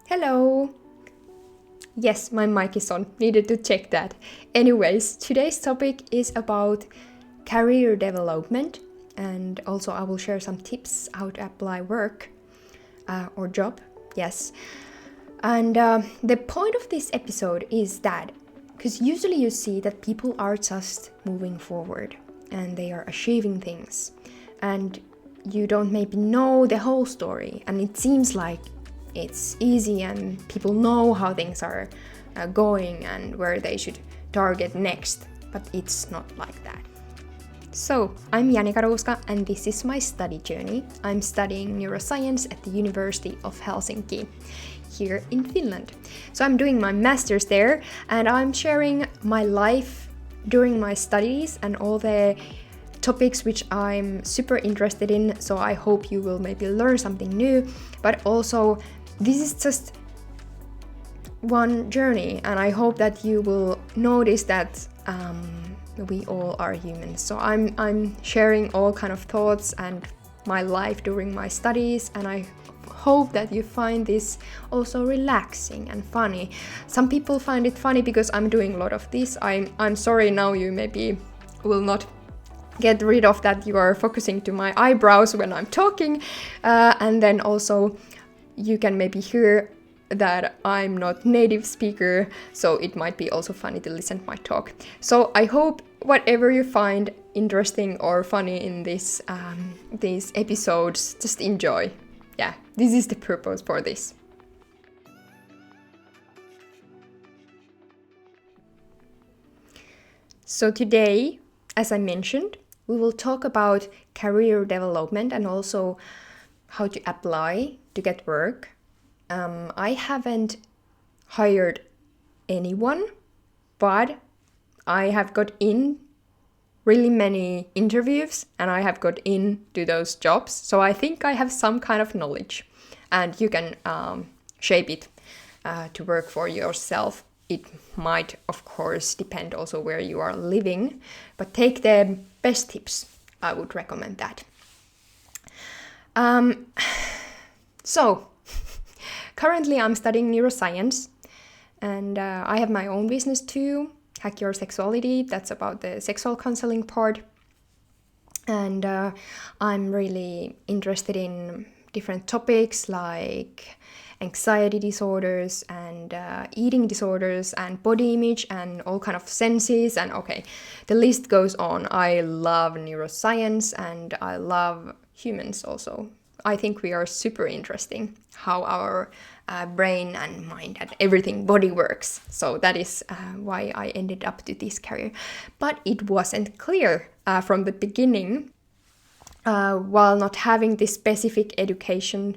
Hello! Yes, my mic is on. Needed to check that. Anyways, today's topic is about career development, and also I will share some tips how to apply work or job. Yes. And the point of this episode is that, because usually you see that people are just moving forward and they are achieving things, and you don't maybe know the whole story, and it seems like it's easy and people know how things are going and where they should target next, but it's not like that. So, I'm Janika Ruuska and this is my study journey. I'm studying neuroscience at the University of Helsinki here in Finland. So I'm doing my master's there and I'm sharing my life during my studies and all the topics which I'm super interested in, so I hope you will maybe learn something new, but also this is just one journey, and I hope that you will notice that we all are humans. So I'm sharing all kind of thoughts and my life during my studies, and I hope that you find this also relaxing and funny. Some people find it funny because I'm doing a lot of this. I'm sorry now you maybe will not get rid of that you are focusing to my eyebrows when I'm talking, and then also you can maybe hear that I'm not native speaker, so it might be also funny to listen to my talk. So I hope whatever you find interesting or funny in these episodes, just enjoy. Yeah, this is the purpose for this. So today, as I mentioned, we will talk about career development and also how to apply to get work. I haven't hired anyone, but I have got in really many interviews and I have got into those jobs. So I think I have some kind of knowledge and you can shape it to work for yourself. It might, of course, depend also where you are living, but take the best tips. I would recommend that. So, currently I'm studying neuroscience, and I have my own business too, Hack Your Sexuality. That's about the sexual counseling part. And I'm really interested in different topics like anxiety disorders and eating disorders and body image and all kind of senses, and okay, the list goes on. I love neuroscience and I love humans also. I think we are super interesting how our brain and mind and everything body works. So that is why I ended up to this career. But it wasn't clear from the beginning, while not having this specific education.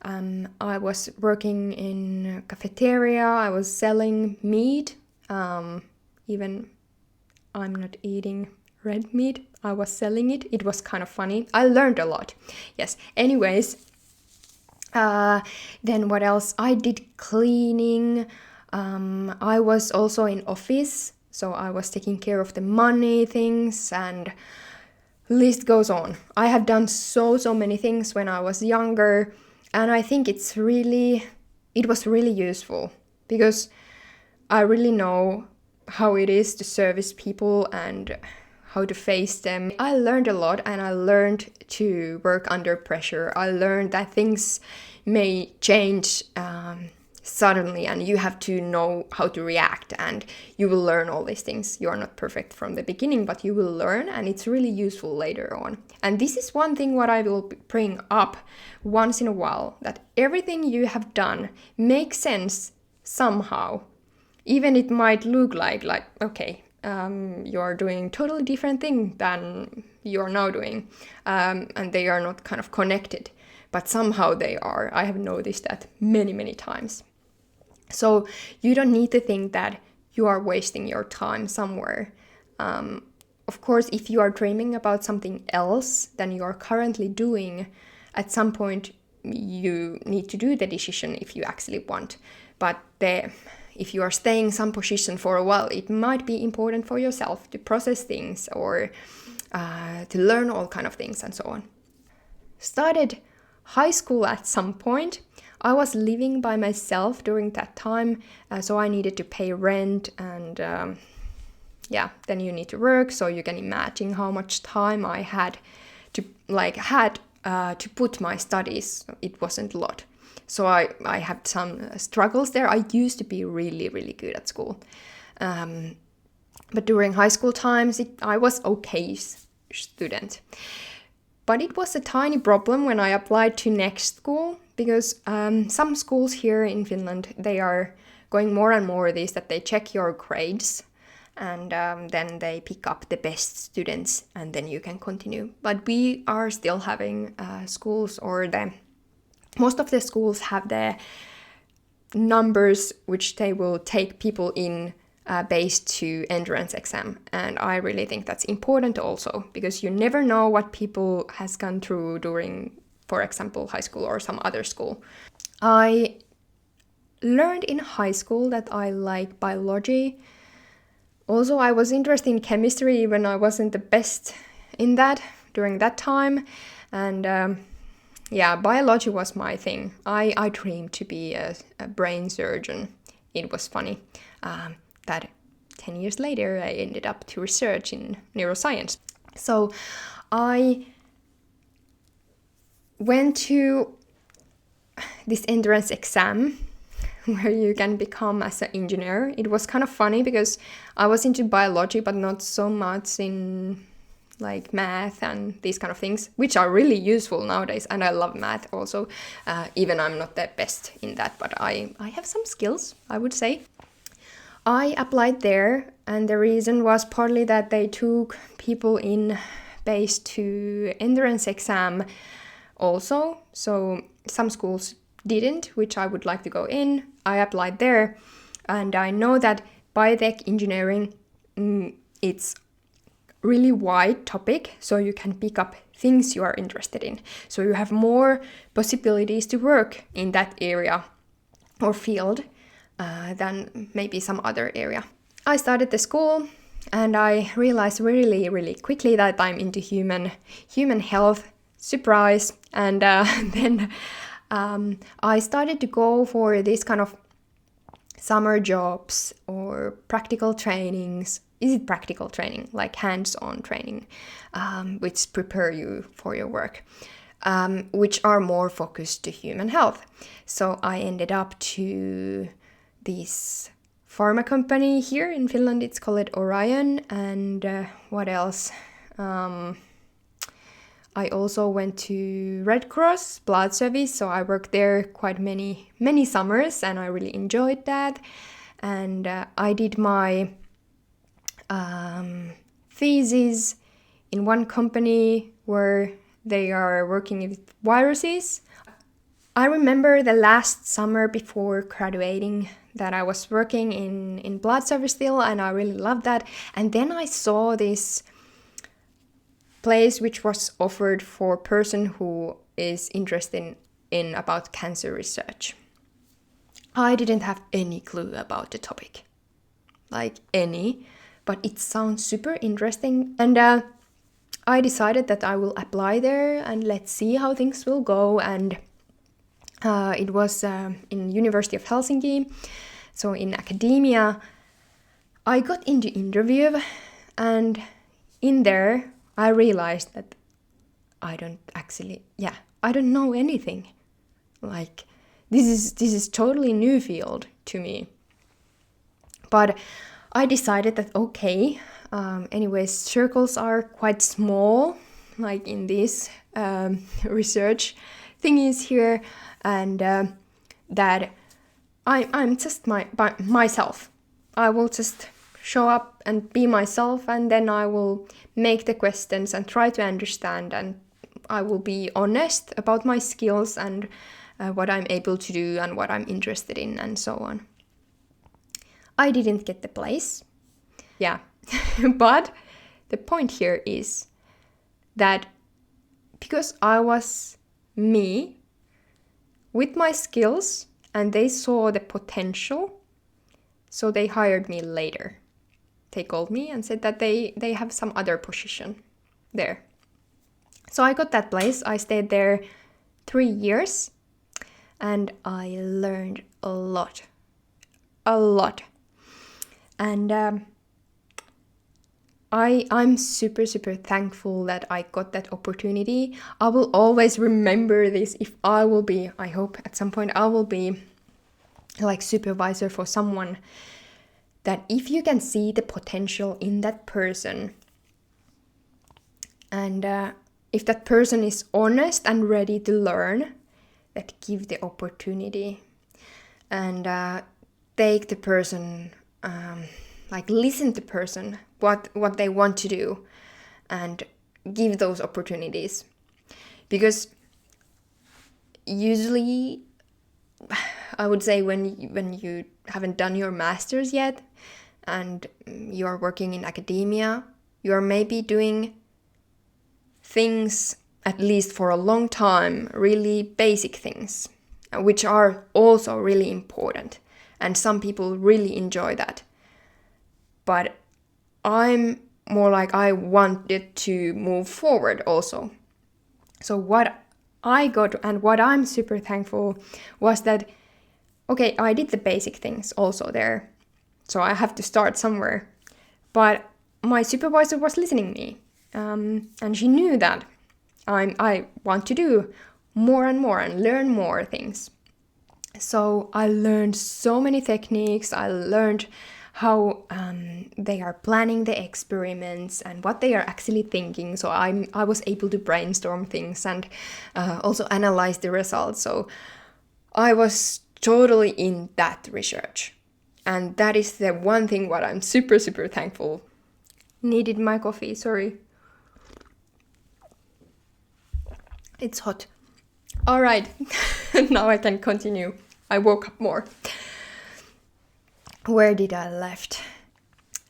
I was working in a cafeteria, I was selling meat, even I'm not eating red meat, I was selling it. It was kind of funny. I learned a lot. Yes. Anyways, then what else? I did cleaning. I was also in office, so I was taking care of the money things, and list goes on. I have done so many things when I was younger, and I think it was really useful because I really know how it is to service people and how to face them. I learned a lot, and I learned to work under pressure. I learned that things may change suddenly, and you have to know how to react, and you will learn all these things. You are not perfect from the beginning, but you will learn, and it's really useful later on. And this is one thing what I will bring up once in a while, that everything you have done makes sense somehow. Even it might look like okay, you are doing totally different thing than you are now doing, and they are not kind of connected, but somehow they are. I have noticed that many times. So you don't need to think that you are wasting your time somewhere. Of course, if you are dreaming about something else than you are currently doing, at some point you need to do the decision if you actually want. But if you are staying some position for a while, it might be important for yourself to process things or to learn all kind of things and so on. Started high school at some point. I was living by myself during that time, so I needed to pay rent and then you need to work, so you can imagine how much time I had to put my studies. It wasn't a lot. So I had some struggles there. I used to be really, really good at school. But during high school times, I was okay student. But it was a tiny problem when I applied to next school, because some schools here in Finland, they are going more and more this, that they check your grades and then they pick up the best students and then you can continue. But we are still having schools, or most of the schools have the numbers which they will take people in based to entrance exam. And I really think that's important also, because you never know what people has gone through during, for example, high school or some other school. I learned in high school that I like biology. Also, I was interested in chemistry, even I wasn't the best in that during that time. And biology was my thing. I dreamed to be a brain surgeon. It was funny that 10 years later I ended up to research in neuroscience. So I went to this entrance exam where you can become as an engineer. It was kind of funny because I was into biology, but not so much in like math and these kind of things, which are really useful nowadays. And I love math also, even I'm not the best in that, but I have some skills, I would say. I applied there, and the reason was partly that they took people in based to entrance exam also. So some schools didn't, which I would like to go in. I applied there, and I know that biotech engineering, it's really wide topic, so you can pick up things you are interested in. So you have more possibilities to work in that area or field than maybe some other area. I started the school, and I realized really, really quickly that I'm into human health. Surprise! And then I started to go for this kind of summer jobs or practical trainings. Is it practical training, like hands-on training, which prepare you for your work, which are more focused to human health. So I ended up to this pharma company here in Finland. It's called Orion. And what else? I also went to Red Cross blood service, so I worked there quite many summers, and I really enjoyed that. And I did my thesis in one company where they are working with viruses. I remember the last summer before graduating that I was working in blood service still, and I really loved that. And then I saw this place which was offered for a person who is interested in about cancer research. I didn't have any clue about the topic, like any, but it sounds super interesting. And I decided that I will apply there and let's see how things will go. And it was in University of Helsinki, so in academia. I got into interview, and in there I realized that I don't know anything. Like this is totally new field to me. But I decided that okay, anyways, circles are quite small, like in this research thingies here, and that I'm just myself. I will just show up and be myself, and then I will make the questions and try to understand, and I will be honest about my skills and what I'm able to do and what I'm interested in and so on. I didn't get the place. Yeah. But the point here is that because I was me with my skills and they saw the potential, so they hired me later. They called me and said that they have some other position there. So I got that place. I stayed there 3 years. and I learned a lot. A lot. And I'm super, super thankful that I got that opportunity. I will always remember this if I will be, I hope at some point I will be like supervisor for someone, that if you can see the potential in that person, and if that person is honest and ready to learn, that give the opportunity and take the person, like listen to the person, what they want to do, and give those opportunities. Because usually, I would say when you haven't done your master's yet and you are working in academia, you are maybe doing things, at least for a long time, really basic things, which are also really important. And some people really enjoy that. But I'm more like I wanted to move forward also. So what I got and what I'm super thankful was that, okay, I did the basic things also there. So I have to start somewhere. But my supervisor was listening to me. And she knew that I want to do more and more and learn more things. So I learned so many techniques. I learned how they are planning the experiments and what they are actually thinking. So I was able to brainstorm things and also analyze the results. So I was totally in that research. And that is the one thing what I'm super, super thankful. Needed my coffee, sorry. It's hot. All right, now I can continue. I woke up more. Where did I left?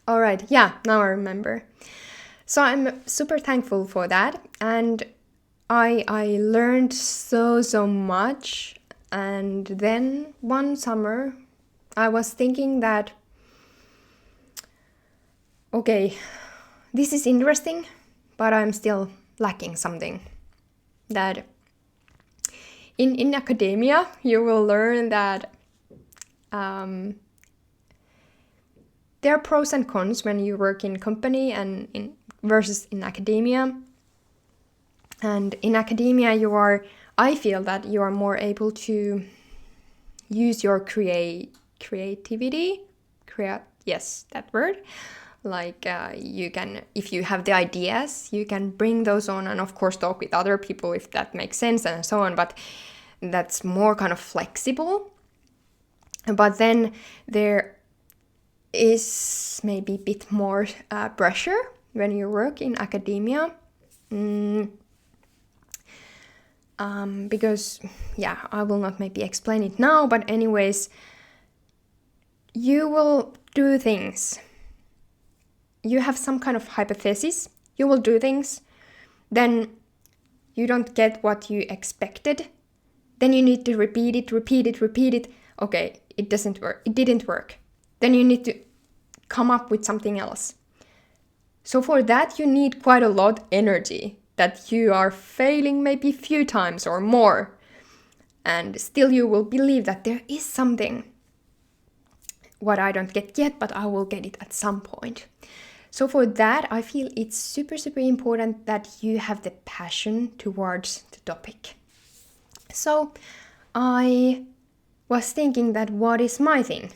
All right, yeah, now I remember. So I'm super thankful for that, and I learned so much. And then one summer, I was thinking that, okay, this is interesting, but I'm still lacking something. That in academia, you will learn that there are pros and cons when you work in company and versus in academia. And in academia, I feel that you are more able to use your creativity. Yes, that word. Like you can, if you have the ideas, you can bring those on and of course talk with other people if that makes sense and so on, but that's more kind of flexible. But then there is maybe a bit more pressure when you work in academia. Because, yeah, I will not maybe explain it now, but anyways, you will do things. You have some kind of hypothesis, you will do things, then you don't get what you expected, then you need to repeat it. Okay, it didn't work. Then you need to come up with something else. So for that, you need quite a lot of energy, that you are failing maybe a few times or more. And still you will believe that there is something what I don't get yet, but I will get it at some point. So for that, I feel it's super, super important that you have the passion towards the topic. So I was thinking that what is my thing?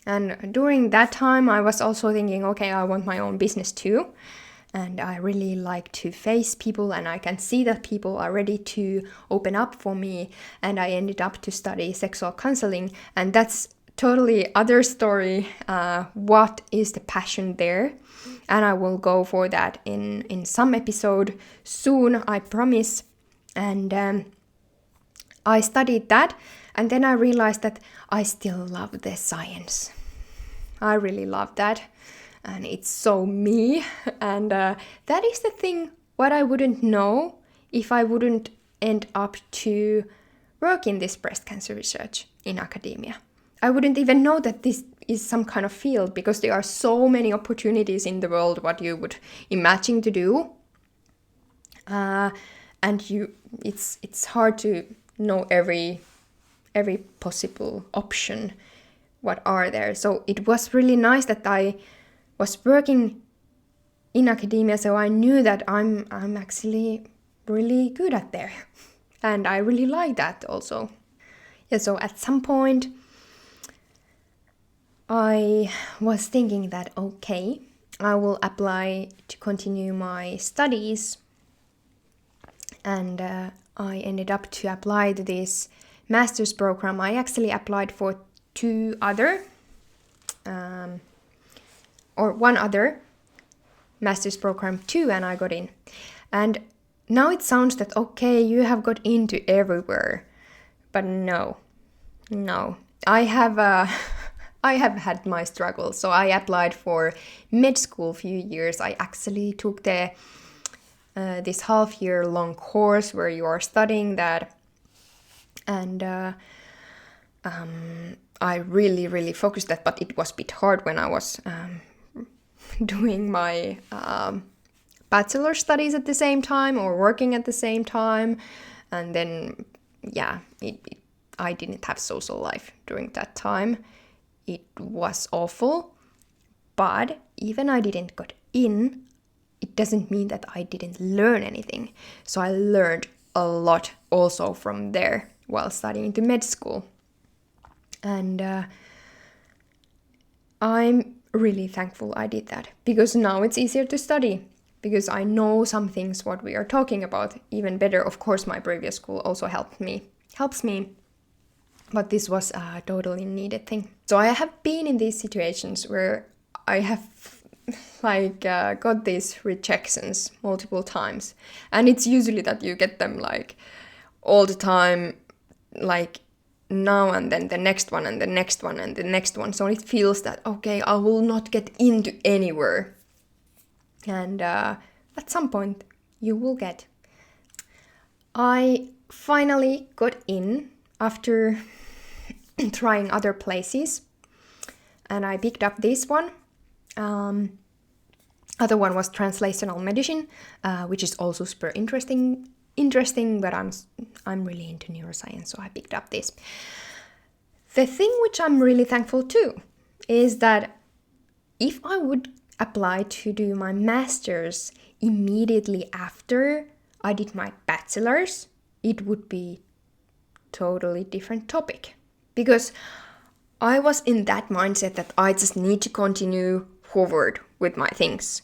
And during that time, I was also thinking, okay, I want my own business too. And I really like to face people, and I can see that people are ready to open up for me. And I ended up to study sexual counseling, and that's totally other story. What is the passion there? And I will go for that in some episode soon, I promise. And I studied that, and then I realized that I still love the science. I really love that, and it's so me. And that is the thing what I wouldn't know if I wouldn't end up to work in this breast cancer research in academia. I wouldn't even know that this is some kind of field, because there are so many opportunities in the world what you would imagine to do. And it's hard to know every every possible option what are there. So it was really nice that I was working in academia, so I knew that I'm actually really good at there. And I really like that also. Yeah, so at some point I was thinking that okay, I will apply to continue my studies. And I ended up to apply to this master's program. I actually applied for one other master's program too, and I got in. And now it sounds that okay, you have got into everywhere, but no. I have I have had my struggles. So I applied for med school a few years. I actually took this half-year long course where you are studying that, and I really focused that, but it was a bit hard when I was doing my bachelor studies at the same time or working at the same time, and then I didn't have social life during that time. It was awful, but even I didn't got in, it doesn't mean that I didn't learn anything. So I learned a lot also from there while studying to med school. And I'm really thankful I did that, because now it's easier to study, because I know some things what we are talking about even better. Of course, my previous school also helps me, but this was a totally needed thing. So I have been in these situations where I have got these rejections multiple times, and it's usually that you get them all the time, now and then the next one and the next one and the next one. So it feels that okay, I will not get into anywhere, and at some point you will get. I finally got in after trying other places, and I picked up this one. Other one was translational medicine, which is also super interesting. But I'm really into neuroscience, so I picked up this. The thing which I'm really thankful to is that if I would apply to do my master's immediately after I did my bachelor's, it would be totally different topic, because I was in that mindset that I just need to continue forward with my things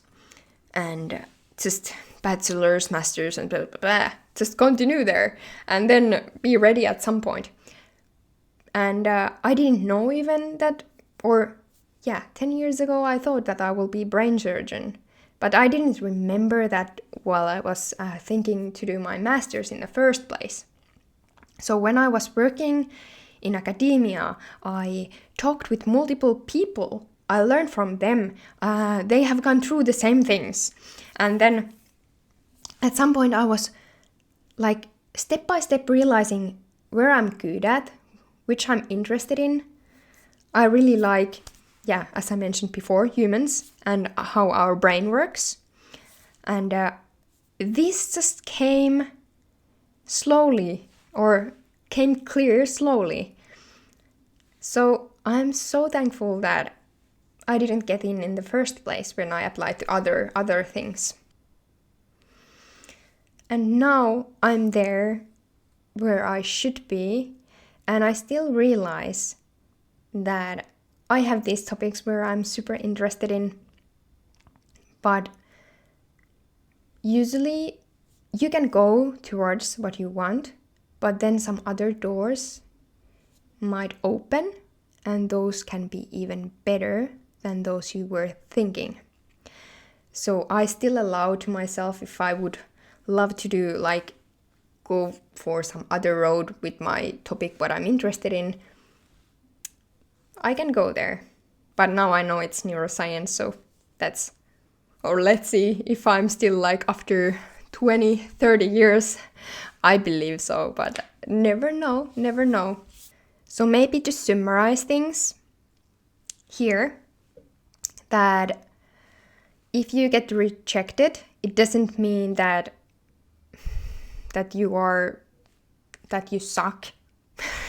and just bachelor's, master's, and blah, blah, blah. Just continue there and then be ready at some point. And I didn't know even that, 10 years ago I thought that I will be brain surgeon, but I didn't remember that while I was thinking to do my master's in the first place. So when I was working in academia, I talked with multiple people. I learned from them. They have gone through the same things. And then at some point I was step by step realizing where I'm good at, which I'm interested in. I really like, as I mentioned before, humans and how our brain works. And this just came slowly, or came clear slowly. So I'm so thankful that I didn't get in the first place when I applied to other things. And now I'm there where I should be, and I still realize that I have these topics where I'm super interested in, but usually you can go towards what you want, but then some other doors might open, and those can be even better than those you were thinking. So I still allow to myself, if I would love to do go for some other road with my topic what I'm interested in, I can go there. But now I know it's neuroscience, so let's see if I'm still after 20-30 years. I believe so, but never know. So maybe to summarize things here, that if you get rejected, it doesn't mean that you suck,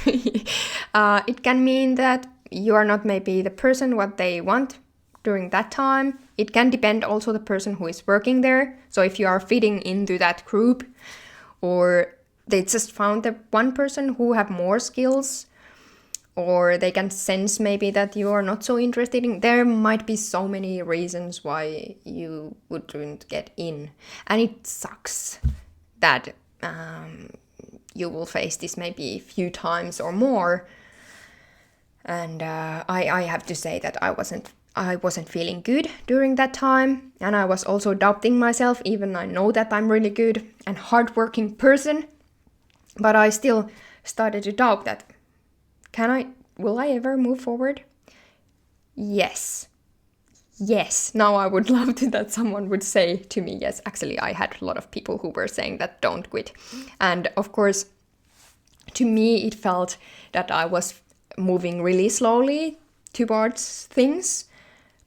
It can mean that you are not maybe the person what they want during that time. It can depend also the person who is working there. So if you are fitting into that group, or they just found the one person who have more skills, or they can sense maybe that you are not so interested in, there might be so many reasons why you wouldn't get in. And it sucks that you will face this maybe a few times or more. And I have to say that I wasn't feeling good during that time, and I was also doubting myself, even I know that I'm really good and hardworking person, but I still started to doubt that will I ever move forward? Yes, now I would love to that someone would say to me, yes, actually I had a lot of people who were saying that don't quit. And of course, to me it felt that I was moving really slowly towards things,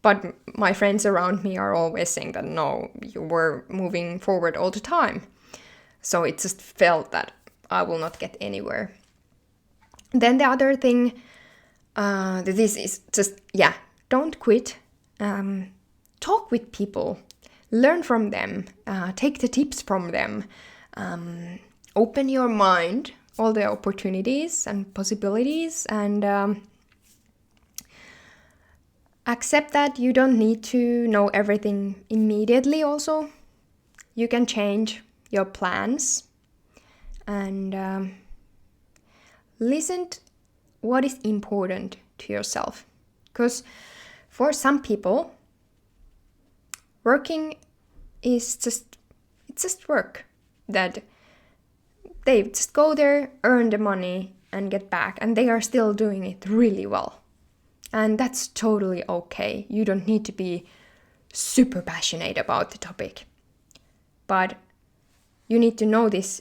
but my friends around me are always saying that no, you were moving forward all the time. So it just felt that I will not get anywhere. Then the other thing, this is just, don't quit. Talk with people, learn from them, take the tips from them, open your mind, all the opportunities and possibilities, and accept that you don't need to know everything immediately also. You can change your plans, and listen to what is important to yourself. Because for some people, working is just work. That they just go there, earn the money, and get back, and they are still doing it really well. And that's totally okay. You don't need to be super passionate about the topic. But you need to know this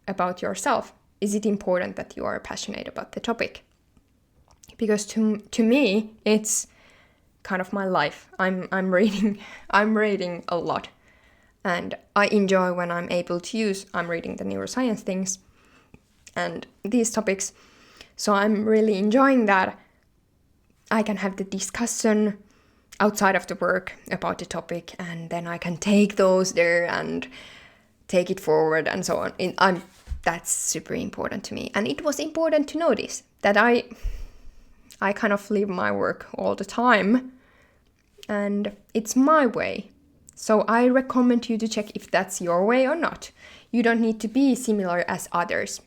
about yourself. Is it important that you are passionate about the topic? Because to me, it's kind of my life. I'm reading a lot, and I enjoy when I'm able to use. I'm reading the neuroscience things and these topics, so I'm really enjoying that. I can have the discussion outside of the work about the topic, and then I can take those there and take it forward and so on. That's super important to me, and it was important to notice that I kind of live my work all the time, and it's my way. So I recommend you to check if that's your way or not. You don't need to be similar as others.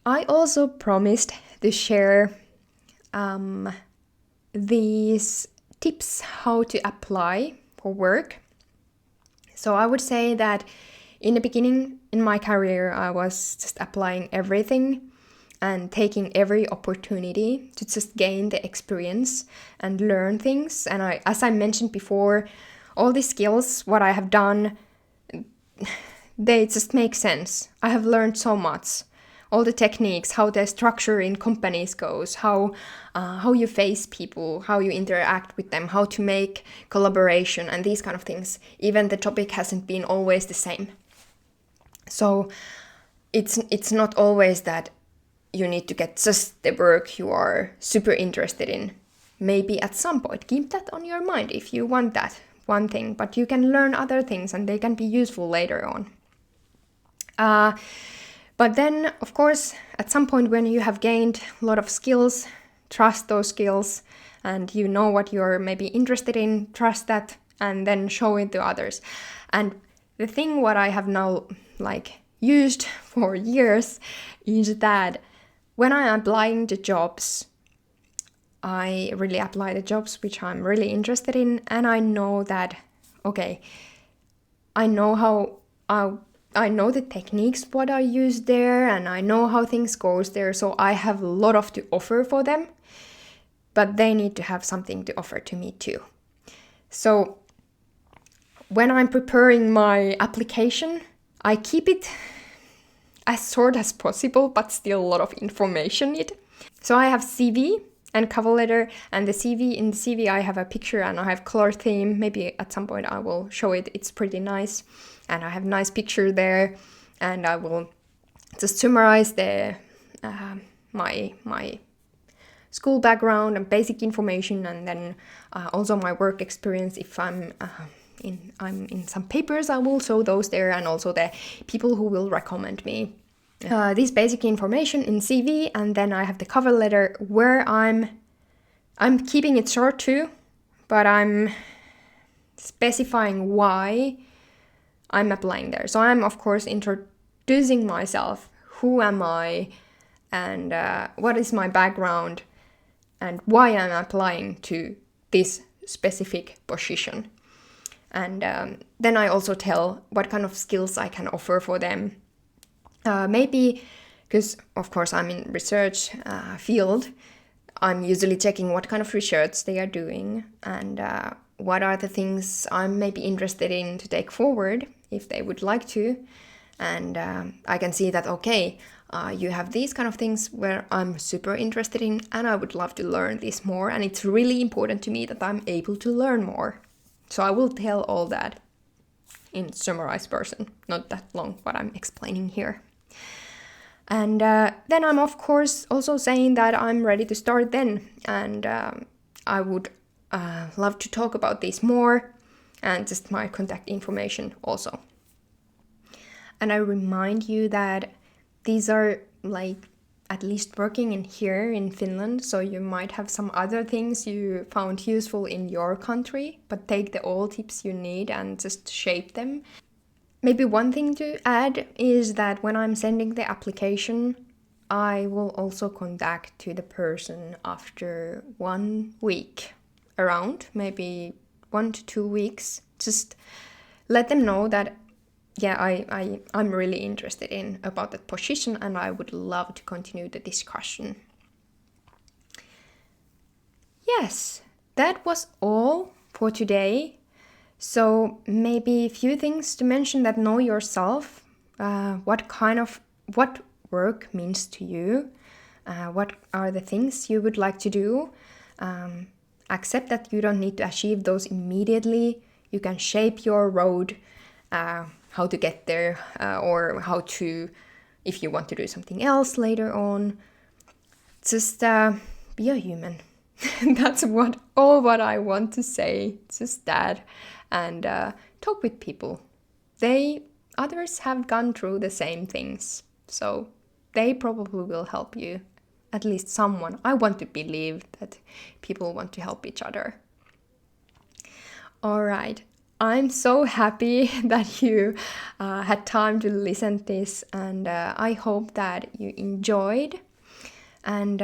I also promised to share these tips how to apply for work. So I would say that in the beginning in my career, I was just applying everything and taking every opportunity to just gain the experience and learn things. And as I mentioned before, all these skills, what I have done, they just make sense. I have learned so much. All the techniques, how the structure in companies goes, how you face people, how you interact with them, how to make collaboration and these kind of things. Even the topic hasn't been always the same. So it's not always that you need to get just the work you are super interested in. Maybe at some point, keep that on your mind if you want that one thing, but you can learn other things and they can be useful later on. But then, of course, at some point when you have gained a lot of skills, trust those skills, and you know what you're maybe interested in, trust that, and then show it to others. And the thing what I have now used for years is that when I'm applying to jobs, I really apply the jobs which I'm really interested in, and I know that, okay, I know I know the techniques what I use there, and I know how things goes there, so I have a lot of to offer for them, but they need to have something to offer to me too. So when I'm preparing my application, I keep it as short as possible, but still a lot of information in it. So I have CV and cover letter, and in the CV I have a picture and I have color theme. Maybe at some point I will show it. It's pretty nice, and I have nice picture there, and I will just summarize the my school background and basic information, and then also my work experience. If I'm in some papers, I will show those there, and also the people who will recommend me. This basic information in CV, and then I have the cover letter where I'm keeping it short too, but I'm specifying why I'm applying there. So I'm of course introducing myself, who am I, and what is my background, and why I'm applying to this specific position. And then I also tell what kind of skills I can offer for them. Maybe, because of course I'm in research field, I'm usually checking what kind of research they are doing, and what are the things I'm maybe interested in to take forward if they would like to. And I can see that, okay, you have these kind of things where I'm super interested in, and I would love to learn this more, and it's really important to me that I'm able to learn more. So I will tell all that in summarized version, not that long what I'm explaining here. And then I'm of course also saying that I'm ready to start then, and I would love to talk about this more, and just my contact information also. And I remind you that these are like at least working in here in Finland, so you might have some other things you found useful in your country, but take the all tips you need and just shape them. Maybe one thing to add is that when I'm sending the application, I will also contact to the person after 1 week, around maybe 1 to 2 weeks. Just let them know that, yeah, I'm really interested in about that position, and I would love to continue the discussion. Yes, that was all for today. So maybe a few things to mention: that know yourself, what work means to you, what are the things you would like to do. Accept that you don't need to achieve those immediately. You can shape your road, how to get there, or how to, if you want to do something else later on. Just be a human. That's all what I want to say. Just that. And talk with people. Others have gone through the same things, so they probably will help you. At least someone. I want to believe that people want to help each other. All right. I'm so happy that you had time to listen to this, and I hope that you enjoyed. And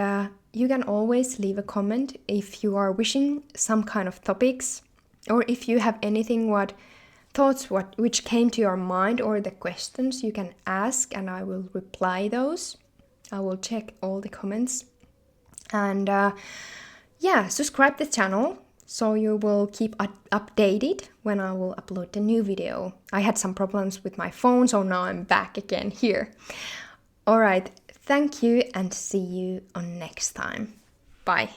you can always leave a comment if you are wishing some kind of topics, or if you have anything, which came to your mind, or the questions you can ask, and I will reply those. I will check all the comments. And subscribe to the channel so you will keep updated when I will upload the new video. I had some problems with my phone, so now I'm back again here. All right, thank you, and see you on next time. Bye.